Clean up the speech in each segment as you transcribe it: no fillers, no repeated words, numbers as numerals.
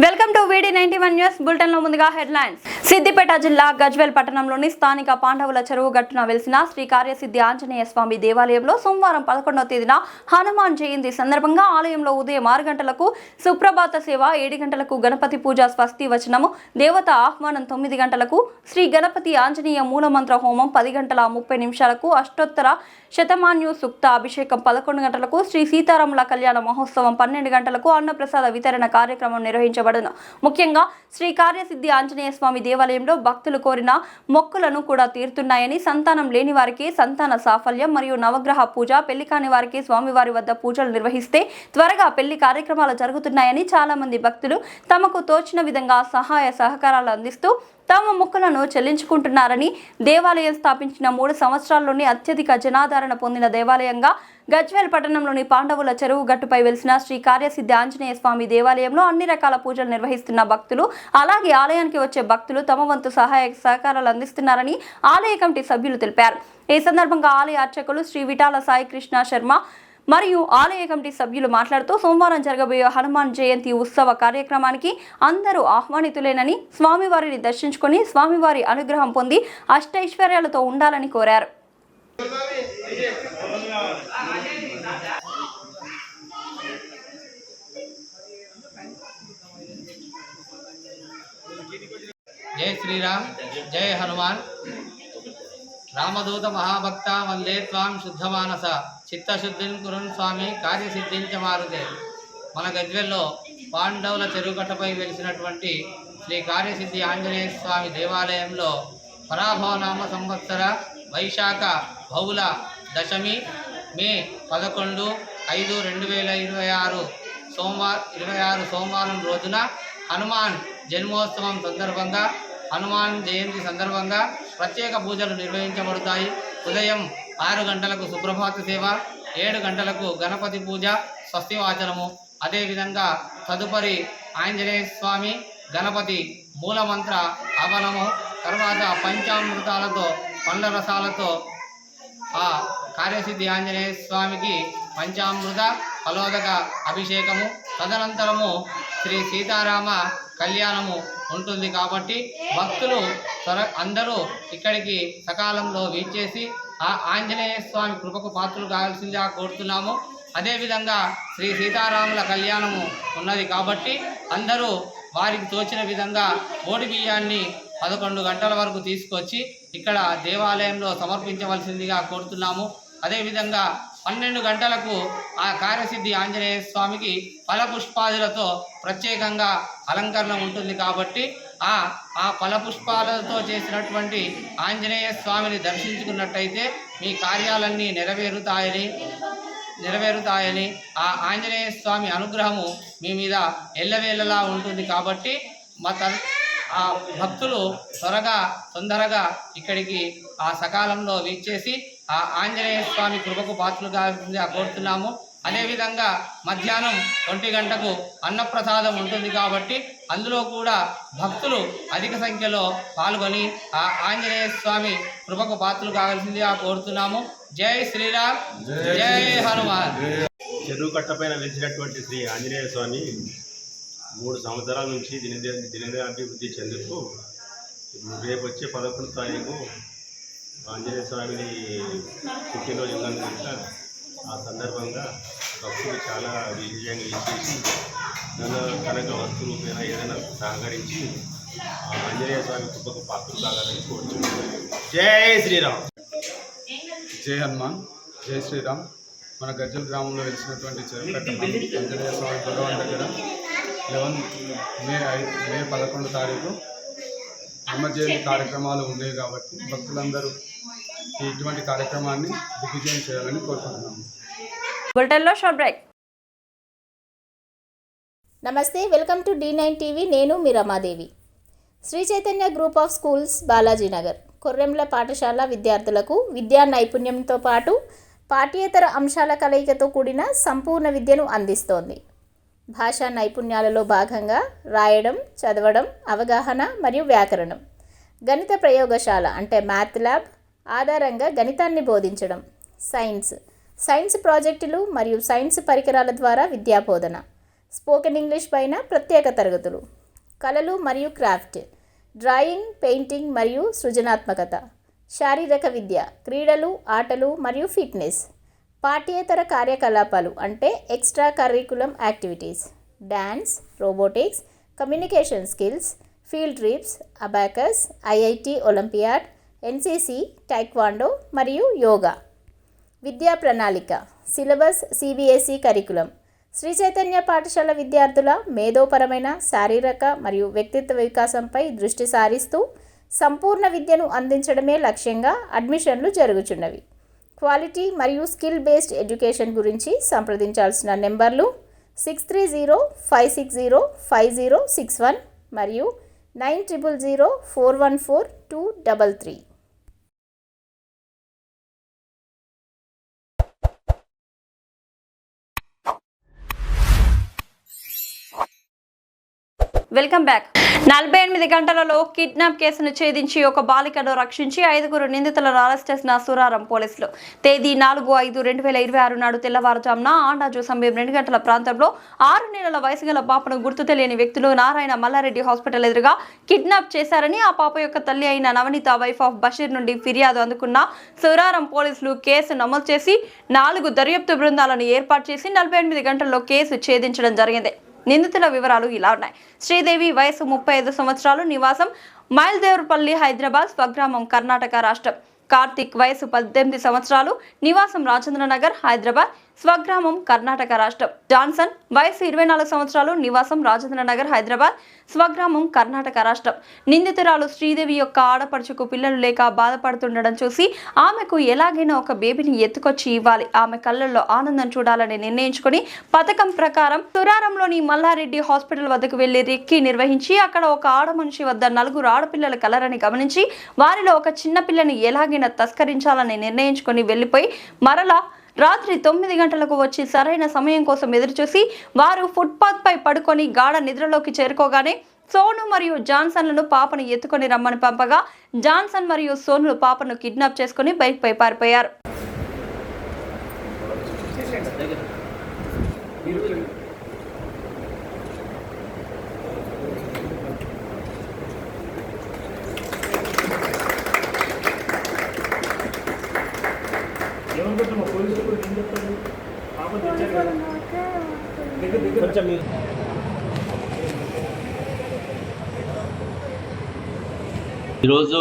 Welcome to VD91 news bulletin లో ముందుగా headlines. Siddipet జిల్లా గజ్వేల్ పట్టణంలోని స్థానిక పాండవుల చెరువు గట్టున వెలిసిన శ్రీ కార్యసిద్ధి ఆంజనేయ స్వామి దేవాలయంలో సోమవారం 11వ తేదీన హనుమాన్ జయంతి సందర్భంగా ఆలయంలో ఉదయం 6 గంటలకు సుప్రభాత సేవ, 7 గంటలకు గణపతి పూజ స్వస్తి వచనము, దేవత ఆహ్వానం 9 గంటలకు శ్రీ గణపతి ఆంజనేయ మూలమంత్ర హోమం, 10 గంటల 30 నిమిషాలకు అష్టోత్తర శతమాన్యు సూక్త అభిషేకం, 11 గంటలకు శ్రీ సీతారాముల కళ్యాణ మహోత్సవం, 12 గంటలకు అన్నప్రసాద వితరణ కార్యక్రమం నిర్వహించబడును. ముఖ్యంగా శ్రీ కార్యసిద్ధి ఆంజనేయ స్వామి దేవాలయంలో భక్తులు కోరిన మొక్కులను కూడా తీరుతున్నాయని, సంతానం లేని వారికి సంతాన సాఫల్యం మరియు నవగ్రహ పూజ, పెళ్లి కాని వారికి స్వామివారి వద్ద పూజలు నిర్వహిస్తే త్వరగా పెళ్లి కార్యక్రమాలు జరుగుతున్నాయని చాలా మంది భక్తులు తమకు తోచిన విధంగా సహాయ సహకారాలు అందిస్తూ తమ మొక్కులను చెల్లించుకుంటున్నారని, దేవాలయం స్థాపించిన 3 సంవత్సరాల్లోనే అత్యధిక జనాదరణ పొందిన దేవాలయంగా గజ్వేల్ పట్టణంలోని పాండవుల చెరువు గట్టుపై వెలిసిన శ్రీ కార్యసిద్ధి ఆంజనేయ స్వామి దేవాలయంలో అన్ని రకాల పూజలు నిర్వహిస్తున్న భక్తులు, అలాగే ఆలయానికి వచ్చే భక్తులు తమ వంతు సహాయ సహకారాలు అందిస్తున్నారని ఆలయ కమిటీ సభ్యులు తెలిపారు. ఈ సందర్భంగా ఆలయ అర్చకులు శ్రీ విఠాల సాయి కృష్ణ శర్మ మరియు ఆలయ కమిటీ సభ్యులు మాట్లాడుతూ సోమవారం జరగబోయే హనుమాన్ జయంతి ఉత్సవ కార్యక్రమానికి అందరూ ఆహ్వానితులేనని, స్వామివారిని దర్శించుకొని స్వామివారి అనుగ్రహం పొంది అష్టైశ్వర్యాలతో ఉండాలని కోరారు. జై శ్రీరామ్, జై హనుమాన్. రామదూత మహాభక్త వందే త్వాం శుద్ధమానస చిత్తశుద్ధిని కురున్ స్వామి కార్యసిద్ధించ మారుతే. మన గజ్వెల్లో పాండవుల చెరువుగట్టపై వెలిసినటువంటి శ్రీ కార్యసిద్ధి ఆంజనేయ స్వామి దేవాలయంలో పరాభవనామ సంవత్సర వైశాఖ బహుళ దశమి మే 11/5/2026 సోమవారం రోజున హనుమాన్ జన్మోత్సవం సందర్భంగా, హనుమాన్ జయంతి సందర్భంగా ప్రత్యేక పూజలు నిర్వహించబడతాయి. ఉదయం 6 గంటలకు సుప్రభాత సేవ, 7 గంటలకు గణపతి పూజ స్వస్తి వాచనము, అదేవిధంగా తదుపరి ఆంజనేయ స్వామి గణపతి మూలమంత్ర హవనము, తర్వాత పంచామృతాలతో పండ్ల రసాలతో ఆ కార్యసిద్ధి ఆంజనేయ స్వామికి పంచామృత ఫలోదక అభిషేకము, తదనంతరము శ్రీ సీతారామ కళ్యాణము ఉంటుంది. కాబట్టి భక్తులు అందరూ ఇక్కడికి సకాలంలో వీచేసి ఆ ఆంజనేయ స్వామి కృపకు పాత్రలు కావాల్సిందిగా కోరుతున్నాము. అదేవిధంగా శ్రీ సీతారాముల కళ్యాణము ఉన్నది కాబట్టి అందరూ వారికి తోచిన విధంగా ఓడి బియ్యాన్ని 11 గంటల వరకు తీసుకొచ్చి ఇక్కడ దేవాలయంలో సమర్పించవలసిందిగా కోరుతున్నాము. అదేవిధంగా 12 గంటలకు ఆ కార్యసిద్ధి ఆంజనేయ స్వామికి ఫలపుష్పాదులతో ప్రత్యేకంగా అలంకరణ ఉంటుంది. కాబట్టి ఆ ఫలపుష్పాలతో చేసినటువంటి ఆంజనేయ స్వామిని దర్శించుకున్నట్టయితే మీ కార్యాలన్నీ నెరవేరుతాయని ఆ ఆంజనేయ స్వామి అనుగ్రహము మీ మీద ఎల్లవేళలా ఉంటుంది. కాబట్టి ఆ భక్తులు తొందరగా ఇక్కడికి ఆ సకాలంలో వీచేసి ఆ ఆంజనేయ స్వామి కృపకు పాత్రలుగా కోరుతున్నాము. అదేవిధంగా మధ్యాహ్నం 1 గంటకు అన్నప్రసాదం ఉంటుంది. కాబట్టి అందులో కూడా భక్తులు అధిక సంఖ్యలో పాల్గొని ఆ ఆంజనేయ స్వామి కృపకు పాత్రలు కావాల్సిందిగా కోరుతున్నాము. జై శ్రీరామ్, జై హనుమాన్. చెరువు కట్టపైన వెలిసినటువంటి శ్రీ ఆంజనేయ స్వామి 3 సంవత్సరాల నుంచి దినదినాభివృద్ధి చెందుతూ రేపు వచ్చే 11వ తారీఖు ఆంజనేయ స్వామిని పుట్టినరోజు కనుక ఆ సందర్భంగా భక్తులు చాలా విజయంగా ఇచ్చేసి కనుక వస్తు రూపేణ ఏదైనా సహకరించి ఆంజనేయ స్వామి కృపకు పాత్రలు కావాలని కోరుతున్నాను. జై శ్రీరామ్, జై హనుమాన్, జై శ్రీరామ్. మన గజ్జల్ గ్రామంలో వెలిసినటువంటి చెరువుకట్ట ఆంజనేయ స్వామి భగవాన్ దగ్గర 11 తారీఖు హనుమ జయంతి కార్యక్రమాలు ఉన్నాయి. కాబట్టి భక్తులందరూ ఇటువంటి కార్యక్రమాన్ని దిగ్విజయం చేయాలని కోరుకుంటున్నాము. నమస్తే, వెల్కమ్ టు D9 టీవీ. నేను మీ Ramadevi. Sri Chaitanya group of schools, Balajinagar, Korremula పాఠశాల విద్యార్థులకు విద్యా నైపుణ్యంతో పాటు పాఠ్యేతర అంశాల కలయికతో కూడిన సంపూర్ణ విద్యను అందిస్తోంది. భాషా నైపుణ్యాలలో భాగంగా రాయడం, చదవడం, అవగాహన మరియు వ్యాకరణం, గణిత ప్రయోగశాల అంటే మ్యాథ్ ల్యాబ్ ఆధారంగా గణితాన్ని బోధించడం, సైన్స్ ప్రాజెక్టులు మరియు సైన్స్ పరికరాల ద్వారా విద్యాబోధన, స్పోకెన్ ఇంగ్లీష్ పైన ప్రత్యేక తరగతులు, కళలు మరియు క్రాఫ్ట్, డ్రాయింగ్, పెయింటింగ్ మరియు సృజనాత్మకత, శారీరక విద్య, క్రీడలు, ఆటలు మరియు ఫిట్నెస్, పాఠ్యేతర కార్యకలాపాలు అంటే extra curriculum activities, dance, robotics, communication skills, field trips, abacus, IIT olympiad, NCC, taekwondo మరియు యోగా. విద్యా ప్రణాళిక, syllabus CBSE curriculum. Shri Chaitanya పాఠశాల విద్యార్థుల మేధోపరమైన, శారీరక మరియు వ్యక్తిత్వ వికాసంపై దృష్టి సారిస్తూ సంపూర్ణ విద్యను అందించడమే లక్ష్యంగా అడ్మిషన్లు జరుగుచున్నవి. క్వాలిటీ మరియు స్కిల్ బేస్డ్ ఎడ్యుకేషన్ గురించి సంప్రదించాల్సిన నెంబర్లు 6305605061 మరియు 9004142333. Welcome back. 48 గంటలలో కిడ్నాప్ కేసును ఛేదించి ఒక బాలికను రక్షించి 5 నిందితులను అరెస్ట్ చేసిన సురారం పోలీసులు. తేదీ 4/5/2026 నాడు తెల్లవారుజామున ఆండాజు సమయం 2 గంటల ప్రాంతంలో 6 నెలల వయసు గల పాపను గుర్తు తెలియని వ్యక్తులు నారాయణ మల్లారెడ్డి హాస్పిటల్ ఎదురుగా కిడ్నాప్ చేశారని ఆ పాప యొక్క తల్లి అయిన నవనీత వైఫ్ ఆఫ్ బషీర్ నుండి ఫిర్యాదు అందుకున్న సురారం పోలీసులు కేసు నమోదు చేసి 4 దర్యాప్తు బృందాలను ఏర్పాటు చేసి 48 గంటల్లో కేసు ఛేదించడం జరిగింది. నిందితుల వివరాలు ఇలా ఉన్నాయి. శ్రీదేవి వయసు 35 సంవత్సరాలు, నివాసం మైల్దేవరపల్లి, హైదరాబాద్, స్వగ్రామం కర్ణాటక రాష్ట్రం. కార్తిక్ వయసు 18 సంవత్సరాలు, నివాసం రాజేంద్రనగర్, హైదరాబాద్, స్వగ్రామం కర్ణాటక రాష్ట్రం. జాన్సన్ వయసు 24 సంవత్సరాలు, నివాసం రాజేంద్రనగర్, హైదరాబాద్, స్వగ్రామం కర్ణాటక రాష్ట్రం. నిందితురాలు శ్రీదేవి యొక్క ఆడపడుచుకు పిల్లలు లేక బాధపడుతుండడం చూసి ఆమెకు ఎలాగైనా ఒక బేబీని ఎత్తుకొచ్చి ఇవ్వాలి, ఆమె కళ్ళల్లో ఆనందం చూడాలని నిర్ణయించుకుని పథకం ప్రకారం సురారంలోని మల్లారెడ్డి హాస్పిటల్ వద్దకు వెళ్లి రెక్కి నిర్వహించి అక్కడ ఒక ఆడ మనిషి వద్ద 4 ఆడపిల్లలు కలరని గమనించి వారిలో ఒక చిన్న పిల్లని ఎలాగైనా తస్కరించాలని నిర్ణయించుకుని వెళ్లిపోయి మరలా రాత్రి 9 గంటలకు వచ్చి సరైన సమయం కోసం ఎదురుచూసి వారు ఫుట్పాత్ పై పడుకొని గాఢ నిద్రలోకి చేరుకోగానే సోను మరియు జాన్సన్లను పాపను ఎత్తుకొని రమ్మని పంపగా జాన్సన్ మరియు సోను పాపను కిడ్నాప్ చేసుకుని బైక్ పై పారిపోయారు. ఈరోజు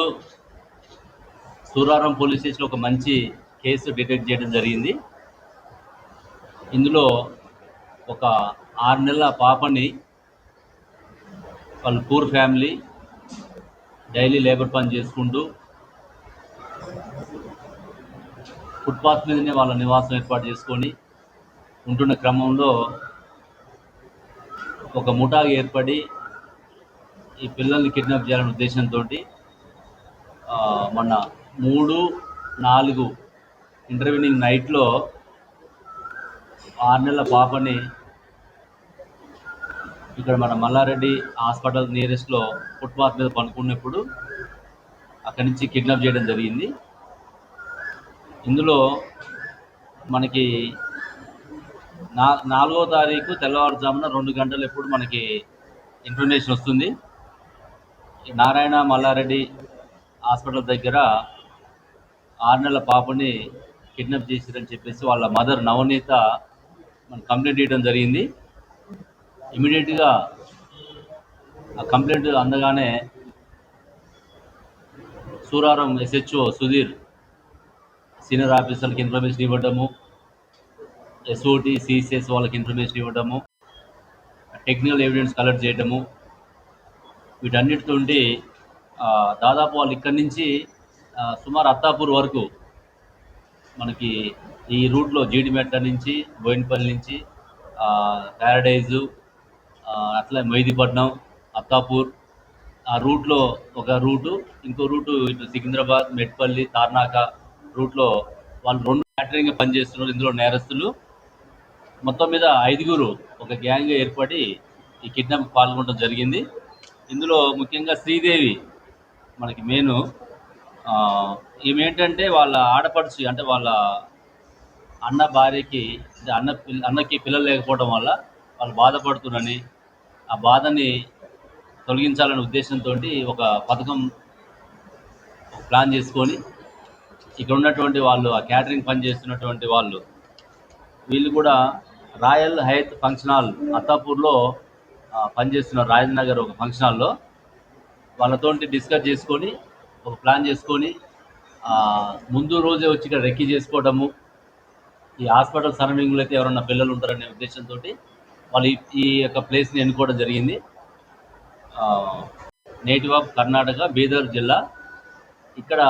సూరారం పోలీస్ స్టేషన్లో ఒక మంచి కేసు డిటెక్ట్ చేయడం జరిగింది. ఇందులో ఒక 6 నెలల పాపని వాళ్ళు పూర్ ఫ్యామిలీ డైలీ లేబర్ పని చేసుకుంటూ ఫుట్పాత్ మీదనే వాళ్ళ నివాసం ఏర్పాటు చేసుకొని ఉంటున్న క్రమంలో ఒక ముఠా ఏర్పడి ఈ పిల్లల్ని కిడ్నాప్ చేయాలనే ఉద్దేశంతో మొన్న 3-4 ఇంటర్వ్యూనింగ్ నైట్లో 6 నెలల పాపని ఇక్కడ మన మల్లారెడ్డి హాస్పిటల్ నియరెస్ట్లో ఫుట్పాత్ మీద పనుకున్నప్పుడు అక్కడి నుంచి కిడ్నాప్ చేయడం జరిగింది. ఇందులో మనకి 4వ తారీఖు తెల్లవారుజామున 2 గంటలు ఎప్పుడు మనకి ఇన్ఫర్మేషన్ వస్తుంది. నారాయణ మల్లారెడ్డి హాస్పిటల్ దగ్గర 6 నెలల పాపని కిడ్నాప్ చేసిరని చెప్పేసి వాళ్ళ మదర్ నవనీత మనకు కంప్లైంట్ ఇవ్వడం జరిగింది. ఇమీడియట్గా ఆ కంప్లైంట్ అందగానే సూరారం SHO సుధీర్ సీనియర్ ఆఫీసర్లకు ఇన్ఫర్మేషన్ ఇవ్వడము, SOT CCS వాళ్ళకి ఇన్ఫర్మేషన్ ఇవ్వడము, టెక్నికల్ ఎవిడెన్స్ కలెక్ట్ చేయడము, వీటన్నిటితో దాదాపు వాళ్ళు ఇక్కడి నుంచి సుమారు అత్తాపూర్ వరకు మనకి ఈ రూట్లో జీడిమెట్ట నుంచి బోయినపల్లి నుంచి ప్యారడైజు అట్లా మొయిదీపట్నం అత్తాపూర్ ఆ రూట్లో ఒక రూటు, ఇంకో రూటు ఇటు సికింద్రాబాద్ మెట్పల్లి తార్నాక రూట్లో వాళ్ళు 2 క్యాటరింగ్ పనిచేస్తున్నారు. ఇందులో నేరస్తులు మొత్తం మీద 5 ఒక గ్యాంగ్గా ఏర్పడి ఈ కిడ్నాప్ పాల్గొనడం జరిగింది. ఇందులో ముఖ్యంగా శ్రీదేవి మనకి మెయిన్. ఈమె ఏంటంటే వాళ్ళ ఆడపడుచు అంటే వాళ్ళ అన్న భార్యకి అన్నకి పిల్లలు లేకపోవడం వల్ల వాళ్ళు బాధపడుతున్నారని, ఆ బాధని తొలగించాలనే ఉద్దేశంతో ఒక పథకం ప్లాన్ చేసుకొని ఇక్కడ ఉన్నటువంటి వాళ్ళు, ఆ క్యాటరింగ్ పని చేస్తున్నటువంటి వాళ్ళు, వీళ్ళు కూడా రాయల్ హయత్ ఫంక్షన్ హాల్ అత్తాపూర్లో పనిచేస్తున్నారు. రాజేంద్ర నగర్ ఒక ఫంక్షన్ హాల్లో వాళ్ళతోటి డిస్కస్ చేసుకొని ఒక ప్లాన్ చేసుకొని ముందు రోజే వచ్చి ఇక్కడ రెక్కీ చేసుకోవడము, ఈ హాస్పిటల్ సరౌండింగ్లో అయితే ఎవరన్నా పిల్లలు ఉంటారనే ఉద్దేశంతో వాళ్ళు ఈ యొక్క ప్లేస్ని ఎన్నుకోవడం జరిగింది. నేటివ్ ఆఫ్ కర్ణాటక, బీదర్ జిల్లా. ఇక్కడ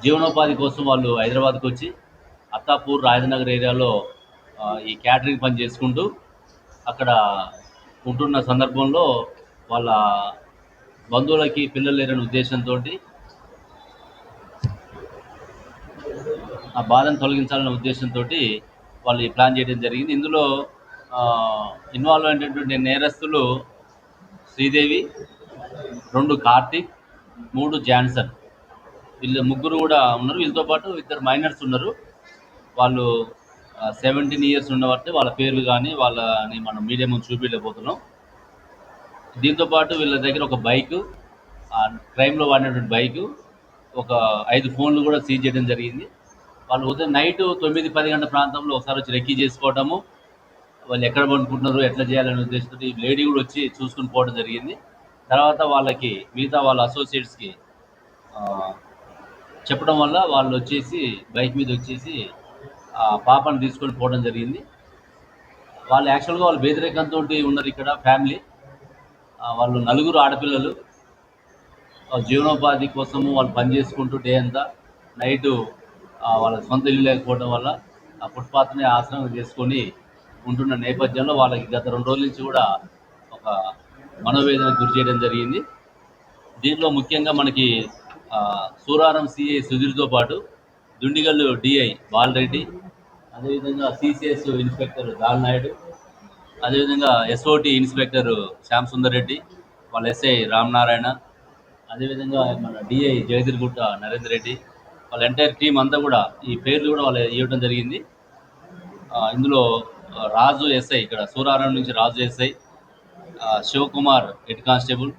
జీవనోపాధి కోసం వాళ్ళు హైదరాబాద్కి వచ్చి అత్తాపూర్, రాజనగర్ ఏరియాలో ఈ క్యాటరింగ్ పని చేసుకుంటూ అక్కడ ఉంటున్న సందర్భంలో వాళ్ళ బంధువులకి పిల్లలు లేరనే ఉద్దేశంతో ఆ బాధను తొలగించాలనే ఉద్దేశంతో వాళ్ళు ఈ ప్లాన్ చేయడం జరిగింది. ఇందులో ఇన్వాల్వ్ అయినటువంటి నేరస్తులు శ్రీదేవి, 2 కార్తీక్, 3 జాన్సన్, వీళ్ళు ముగ్గురు కూడా ఉన్నారు. వీళ్ళతో పాటు 2 మైనర్స్ ఉన్నారు. వాళ్ళు 17 ఇయర్స్ ఉండబట్టి వాళ్ళ పేర్లు కానీ వాళ్ళని మనం మీడియా ముందు చూపించలేకపోతున్నాం. దీంతోపాటు వీళ్ళ దగ్గర ఒక బైకు, క్రైమ్లో వాడినటువంటి బైకు, ఒక 5 ఫోన్లు కూడా సీజ్ చేయడం జరిగింది. వాళ్ళు ఉదయం నైట్ 9-10 గంటల ప్రాంతంలో ఒకసారి వచ్చి రెక్కీ చేసుకోవటము, వాళ్ళు ఎక్కడ పండుకుంటున్నారు, ఎట్లా చేయాలనే ఉద్దేశంతో ఈ లేడీ కూడా వచ్చి చూసుకుని పోవడం జరిగింది. తర్వాత వాళ్ళకి మిగతా వాళ్ళ అసోసియేట్స్కి చెప్పడం వల్ల వాళ్ళు వచ్చేసి బైక్ మీద వచ్చేసి ఆ పాపను తీసుకొని పోవడం జరిగింది. వాళ్ళు యాక్చువల్గా వాళ్ళు బేదరికంతో ఉన్నారు ఇక్కడ ఫ్యామిలీ. వాళ్ళు 4 ఆడపిల్లలు. జీవనోపాధి కోసము వాళ్ళు పని చేసుకుంటూ డే అంతా, నైటు వాళ్ళ సొంత ఇల్లు లేకపోవడం వల్ల ఆ ఫుట్పాత్ని ఆశ్రమం చేసుకొని ఉంటున్న నేపథ్యంలో వాళ్ళకి గత 2 రోజుల నుంచి కూడా ఒక మనోవేదనకు గురి చేయడం జరిగింది. దీంట్లో ముఖ్యంగా మనకి సూరారం సిఐ సుధీర్తో పాటు దుండిగల్లు డిఐ బాలరెడ్డి, అదేవిధంగా సిసిఎస్ ఇన్స్పెక్టర్ దాల్నాయుడు, అదేవిధంగా ఎస్ఓటి ఇన్స్పెక్టర్ శ్యామ్ సుందర్ రెడ్డి, వాళ్ళ ఎస్ఐ రామనారాయణ, అదేవిధంగా మన డిఐ జగదిర్గుట్ట నరేందర్ రెడ్డి, వాళ్ళ ఎంటైర్ టీం అంతా కూడా ఈ పేర్లు కూడా వాళ్ళు ఇవ్వడం జరిగింది. ఇందులో రాజు ఎస్ఐ, ఇక్కడ సూరారం నుంచి రాజు ఎస్ఐ, శివకుమార్ హెడ్ కానిస్టేబుల్,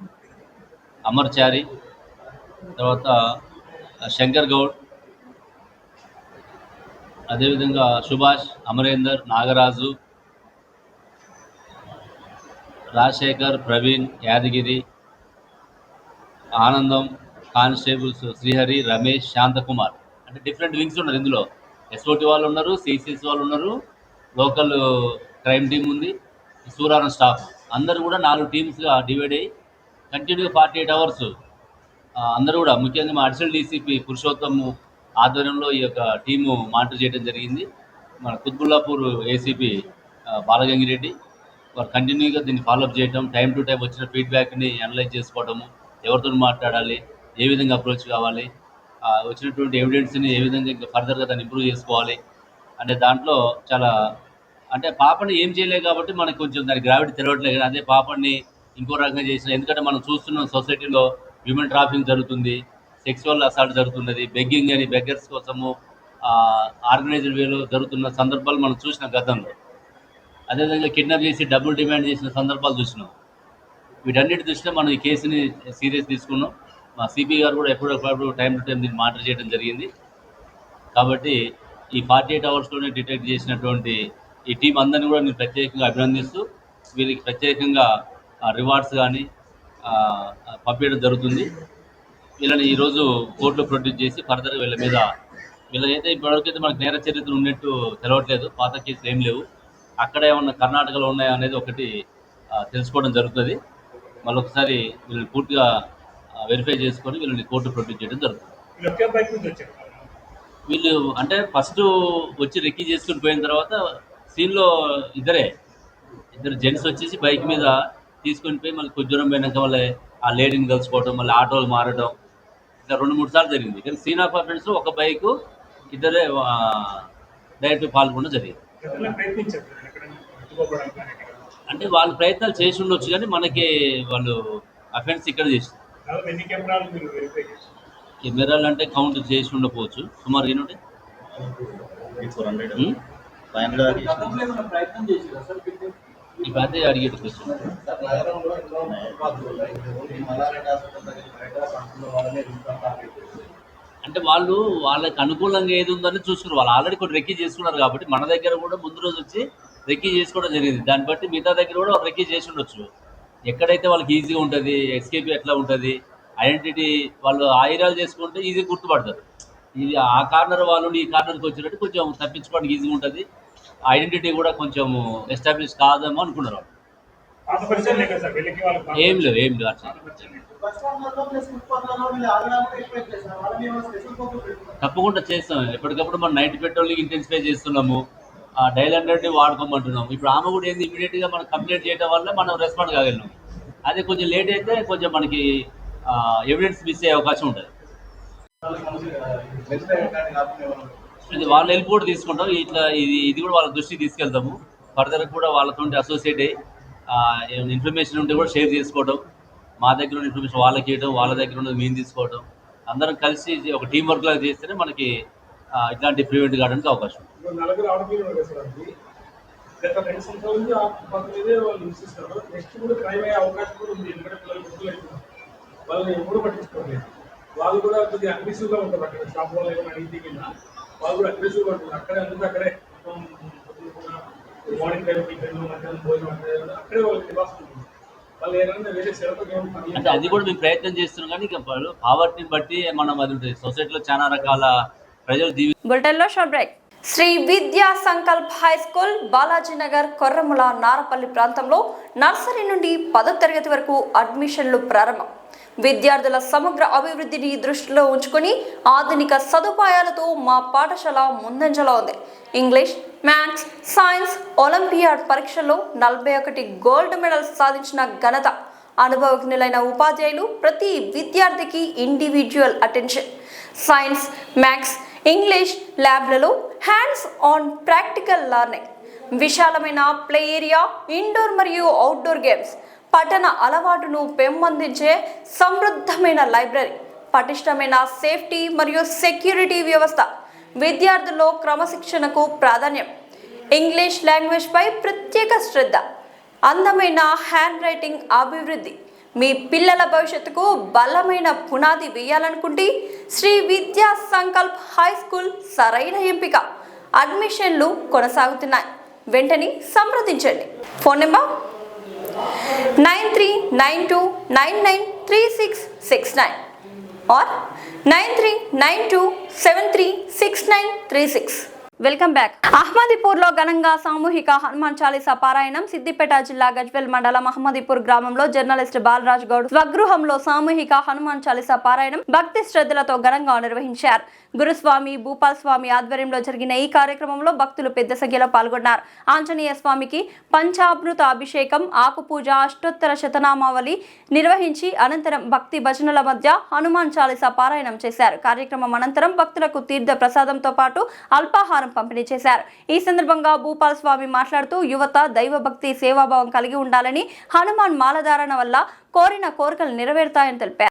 అమర్చారి, తర్వాత శంకర్ గౌడ్, అదేవిధంగా సుభాష్, అమరేందర్, నాగరాజు, రాజశేఖర్, ప్రవీణ్, యాదగిరి, ఆనందం, కానిస్టేబుల్స్ శ్రీహరి, రమేష్, శాంతకుమార్. అంటే డిఫరెంట్ వింగ్స్ ఉన్నారు. ఇందులో ఎస్ఓటి వాళ్ళు ఉన్నారు, సిసిఎస్ వాళ్ళు ఉన్నారు, లోకల్ క్రైమ్ టీం ఉంది, సూరారం స్టాఫ్ అందరూ కూడా 4 టీమ్స్గా డివైడ్ అయ్యి కంటిన్యూగా 48 అవర్స్ అందరూ కూడా, ముఖ్యంగా మా అడిషనల్ డీసీపీ పురుషోత్తమ్ ఆధ్వర్యంలో ఈ యొక్క టీము మానిటర్ చేయడం జరిగింది. మన కుత్బుల్లాపూర్ ఏసీపీ బాలగంగిరెడ్డి వారు కంటిన్యూగా దీన్ని ఫాలోఅప్ చేయడం, టైం టు టైం వచ్చిన ఫీడ్బ్యాక్ని అనలైజ్ చేసుకోవడము, ఎవరితో మాట్లాడాలి, ఏ విధంగా అప్రోచ్ కావాలి, వచ్చినటువంటి ఎవిడెన్స్ని ఏ విధంగా ఇంకా ఫర్దర్గా దాన్ని ఇంప్రూవ్ చేసుకోవాలి అనే దాంట్లో చాలా, అంటే పాపని ఏం చేయలేదు కాబట్టి మనకు కొంచెం దాని గ్రావిటీ తెరవట్లేదు. కానీ అదే పాపని ఇంకో రకంగా చేసిన, ఎందుకంటే మనం చూస్తున్న సొసైటీలో హ్యూమన్ ట్రాఫికింగ్ జరుగుతుంది, సెక్సువల్ అసాల్ట్ జరుగుతున్నది, బెగ్గింగ్ అని బెగ్గర్స్ కోసము ఆర్గనైజ్డ్ వేలో జరుగుతున్న సందర్భాలు మనం చూసిన గతంలో. అదేవిధంగా కిడ్నాప్ చేసి డబ్బులు డిమాండ్ చేసిన సందర్భాలు చూసినాం. వీటన్నిటి దృష్ట్యా మనం ఈ కేసుని సీరియస్ తీసుకున్నాం. మా సిపి గారు కూడా ఎప్పుడప్పుడు టైం టు టైం దీన్ని మానిటర్ చేయడం జరిగింది. కాబట్టి ఈ 48 అవర్స్లోనే డిటెక్ట్ చేసినటువంటి ఈ టీం అందరినీ కూడా నేను ప్రత్యేకంగా అభినందిస్తూ వీరికి ప్రత్యేకంగా రివార్డ్స్ కానీ పంపించడం జరుగుతుంది. వీళ్ళని ఈరోజు కోర్టులో ప్రొడ్యూస్ చేసి ఫర్దర్గా వీళ్ళ మీద, వీళ్ళకైతే ఇప్పటివరకైతే మనకు నేర చరిత్ర ఉన్నట్టు తెలవట్లేదు, పాత కేసులు ఏం లేవు. అక్కడ ఏమన్నా కర్ణాటకలో ఉన్నాయా అనేది ఒకటి తెలుసుకోవడం జరుగుతుంది. మళ్ళొకసారి వీళ్ళని పూర్తిగా వెరిఫై చేసుకొని వీళ్ళని కోర్టు ప్రొడ్యూస్ చేయడం జరుగుతుంది. వీళ్ళు అంటే ఫస్ట్ వచ్చి రెక్కీ చేసుకుని పోయిన తర్వాత సీన్లో ఇద్దరు జెంట్స్ వచ్చేసి బైక్ మీద తీసుకొని పోయి మళ్ళీ కొంచెం దూరం పోయినాక మళ్ళీ ఆ లేడీని కలుసుకోవడం, మళ్ళీ ఆటోలు మారడం, ఇట్లా 2-3 సార్లు జరిగింది. కానీ సీన్ ఆఫ్ అఫెన్స్ ఒక బైకు, ఇద్దరే డైరెక్ట్ పాల్గొనడం జరిగింది. అంటే వాళ్ళు ప్రయత్నాలు చేసి ఉండొచ్చు, కానీ మనకి వాళ్ళు అఫెన్స్ ఇక్కడ చేసి కెమెరాలు అంటే కౌంట్ చేసి ఉండకపోవచ్చు. సుమారు 400 ఫైనల్ ఇప్పుడు అదే అడిగేది క్వశ్చన్. అంటే వాళ్ళు వాళ్ళకి అనుకూలంగా ఏది ఉందని చూసుకున్నారు. వాళ్ళు ఆల్రెడీ కొన్ని రెక్కీ చేసుకున్నారు కాబట్టి మన దగ్గర కూడా ముందు రోజు వచ్చి రెక్కీ చేసుకోవడం జరిగింది. దాన్ని బట్టి మిగతా దగ్గర కూడా వాళ్ళు రెక్కీ చేసి ఉండొచ్చు. ఎక్కడైతే వాళ్ళకి ఈజీగా ఉంటుంది, ఎస్కేప్ ఎట్లా ఉంటుంది, ఐడెంటిటీ వాళ్ళు ఆ ఏరియాలు చేసుకుంటే ఈజీగా గుర్తుపడతారు. ఇది ఆ కార్నర్ వాళ్ళు ఈ కార్నర్కి వచ్చినట్టు కొంచెం తప్పించుకోవడానికి ఈజీగా ఉంటుంది. ఐడెంటిటీ కూడా కొంచెం ఎస్టాబ్లిష్ కాదేమో అనుకున్నారు వాళ్ళు. ఏం లేవు అట్లా తప్పకుండా చేస్తాం. ఎప్పటికప్పుడు మనం నైట్ పెట్రోలింగ్ ఇంటెన్సిఫై చేస్తున్నాము, డైల్ 100ని వాడుకోమంటున్నాం. ఇప్పుడు ఆమె కూడా ఏంది ఇమీడియట్గా మనం కంప్లైంట్ చేయడం వల్ల మనం రెస్పాండ్ కాగలిగినాం. అదే కొంచెం లేట్ అయితే కొంచెం మనకి ఎవిడెన్స్ మిస్ అయ్యే అవకాశం ఉంటుంది. ఇది వాళ్ళ హెల్ప్ కూడా తీసుకుంటాం. ఇట్లా ఇది కూడా వాళ్ళ దృష్టికి తీసుకెళ్తాము. ఫర్దర్ కూడా వాళ్ళతో అసోసియేట్ అయ్యి ఇన్ఫర్మేషన్ ఉంటే కూడా షేర్ చేసుకోవడం, మా దగ్గర ఉన్న ఇన్ఫర్మేషన్ వాళ్ళకి ఇవ్వడం, వాళ్ళ దగ్గర ఉన్నది మేము తీసుకోవడం, అందరం కలిసి ఒక టీం వర్క్ లాగా చేస్తేనే మనకి ఇట్లాంటి ప్రివెంట్ కావడానికి అవకాశం. వాళ్ళు కూడా కొద్దిగా అగ్రెసివ్గా ఉంటారు. అక్కడ షాప్ వాళ్ళు ఏమైనా అడిగితే వాళ్ళు కూడా అగ్రెసివ్గా ఉంటుంది. అక్కడే మార్నింగ్ టైం మధ్యాహ్నం భోజనం అక్కడే వాళ్ళకి నివాసం ఉంటుంది. వాళ్ళు ఏదైనా వేరే అంటే అది కూడా మేము ప్రయత్నం చేస్తున్నాం. కానీ ఇక పావర్టీని బట్టి మనం అది ఉంటుంది. సొసైటీలో చాలా రకాల ప్రజలు బులెటిన్లో short break. Sri Vidya Sankalp high school Balajinagar Korremula Narapally ప్రాంతంలో నర్సరీ నుండి 10వ తరగతి వరకు అడ్మిషన్లు ప్రారంభం. విద్యార్థుల సమగ్ర అభివృద్ధిని దృష్టిలో ఉంచుకొని ఆధునిక సదుపాయాలతో మా పాఠశాల ముందంజలో ఉంది. ఇంగ్లీష్, మ్యాథ్స్, సైన్స్ ఒలింపియాడ్ పరీక్షల్లో 41 గోల్డ్ మెడల్స్ సాధించిన ఘనత. అనుభవజ్ఞులైన ఉపాధ్యాయులు, ప్రతి విద్యార్థికి individual attention. Science, maths, English ల్యాబ్లలో హ్యాండ్స్ ఆన్ ప్రాక్టికల్ లెర్నింగ్, విశాలమైన ప్లే ఏరియా, ఇండోర్ మరియు అవుట్డోర్ గేమ్స్, పఠన అలవాటును పెంపొందించే సమృద్ధమైన లైబ్రరీ, పటిష్టమైన సేఫ్టీ మరియు సెక్యూరిటీ వ్యవస్థ, విద్యార్థుల్లో క్రమశిక్షణకు ప్రాధాన్యం, ఇంగ్లీష్ లాంగ్వేజ్పై ప్రత్యేక శ్రద్ధ, అందమైన హ్యాండ్ రైటింగ్ అభివృద్ధి. మీ పిల్లల భవిష్యత్తుకు బలమైన పునాది వేయాలనుకుంటే శ్రీ విద్యా సంకల్ప్ హై స్కూల్ సరైన ఎంపిక. అడ్మిషన్లు కొనసాగుతున్నాయి. వెంటనే సంప్రదించండి. Phone number 9392993669 or 9392736936. Welcome back. అహ్మదీపూర్లో ఘనంగా సామూహిక హనుమాన్ చాలీసా పారాయణం. సిద్దిపేట జిల్లా గజ్వేల్ మండలం అహ్మదీపూర్ గ్రామంలో జర్నలిస్ట్ బాలరాజ్ గౌడ్ స్వగృహంలో సామూహిక హనుమాన్ చాలీసా పారాయణం భక్తి శ్రద్ధలతో ఘనంగా నిర్వహించారు. గురుస్వామి భూపాల్ స్వామి ఆధ్వర్యంలో జరిగిన ఈ కార్యక్రమంలో భక్తులు పెద్ద సంఖ్యలో పాల్గొన్నారు. ఆంజనేయ స్వామికి పంచామృత అభిషేకం, ఆకుపూజ, అష్టోత్తర శతనామావళి నిర్వహించి అనంతరం భక్తి భజనల మధ్య హనుమాన్ చాలీసా పారాయణం చేశారు. కార్యక్రమం అనంతరం భక్తులకు తీర్థ ప్రసాదంతో పాటు అల్పాహారం పంపిణీ చేశారు. ఈ సందర్భంగా భూపాల్ స్వామి మాట్లాడుతూ యువత దైవభక్తి, సేవాభావం కలిగి ఉండాలని, హనుమాన్ మాలధారణ వల్ల కోరిన కోరికలు నెరవేరుతాయని తెలిపారు.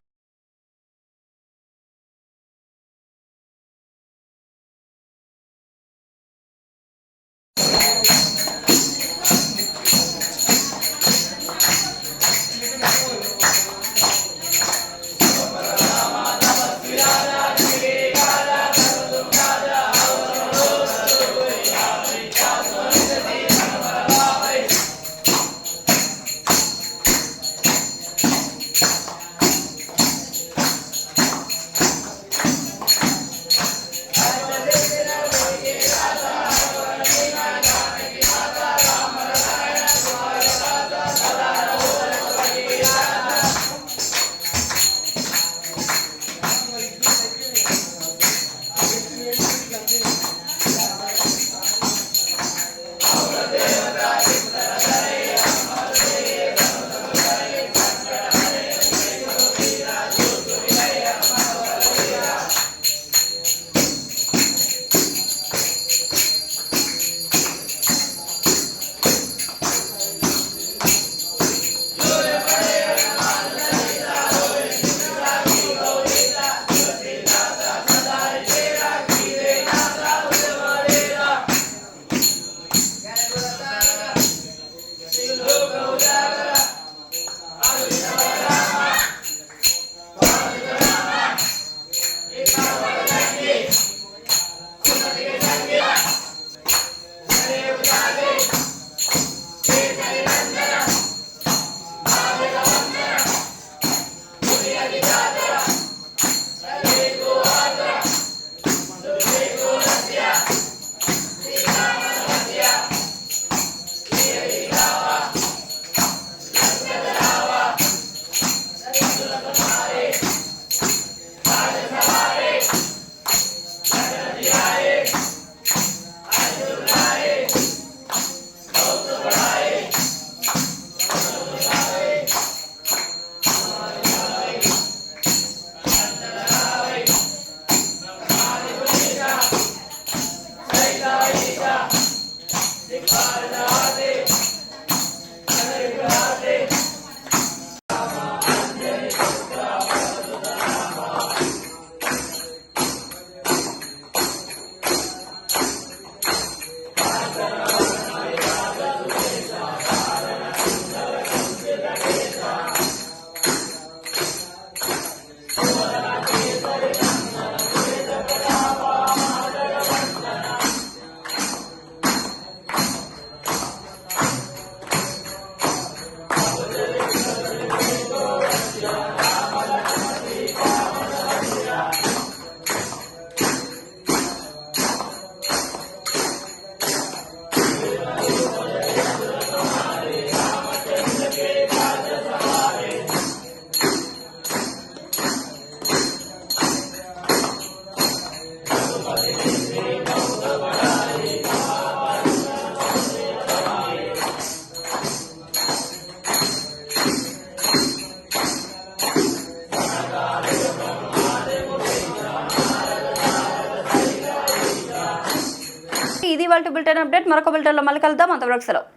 ఇది వాళ్ళ బులెటిన్ అప్డేట్. మరొక బులెటిన్లో మళ్ళీ కలుద్దాం. అంతవరకు సెలవు.